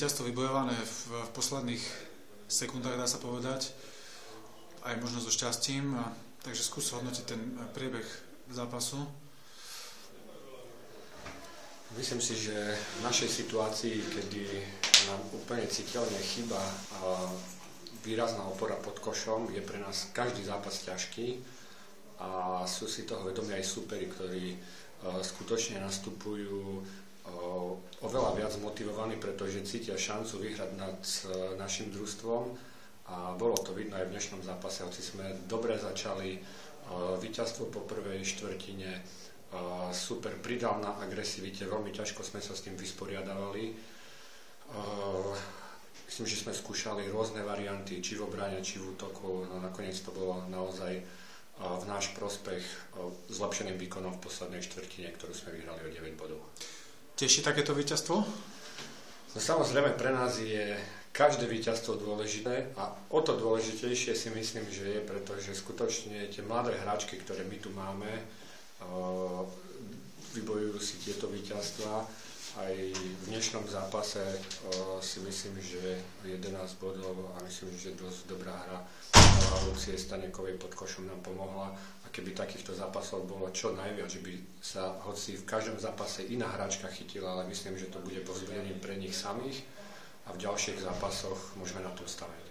Často vybojované v posledných sekundách, dá sa povedať, aj možno so šťastím, takže skús hodnotiť ten priebeh zápasu. Myslím si, že v našej situácii, kedy nám úplne citeľne chýba výrazná opora pod košom, je pre nás každý zápas ťažký a sú si toho vedomí aj súperi, ktorí skutočne nastupujú oveľa viac motivovaní, pretože cítia šancu vyhrať nad našim družstvom a bolo to vidno aj v dnešnom zápase, hoci sme dobre začali, víťazstvo po prvej štvrtine, super pridal na agresivite, veľmi ťažko sme sa s tým vysporiadavali. Myslím, že sme skúšali rôzne varianty, či v obrane, či v útoku, no nakoniec to bolo naozaj v náš prospech zlepšeným výkonom v poslednej štvrtine, ktorú sme vyhrali o 9 bodov. Teší takéto víťazstvo? No samozrejme pre nás je každé víťazstvo dôležité a o to dôležitejšie si myslím, že je, pretože skutočne tie mladé hráčky, ktoré my tu máme, vybojujú si tieto víťazstva. Aj v dnešnom zápase si myslím, že 11 bodov a myslím, že dosť dobrá hra Lucie Stanekovej pod košom nám pomohla. A keby takýchto zápasov bolo čo najviac, že by sa hoci v každom zápase iná hráčka chytila, ale myslím, že to bude povzbudením pre nich samých a v ďalších zápasoch môžeme na tom stavať.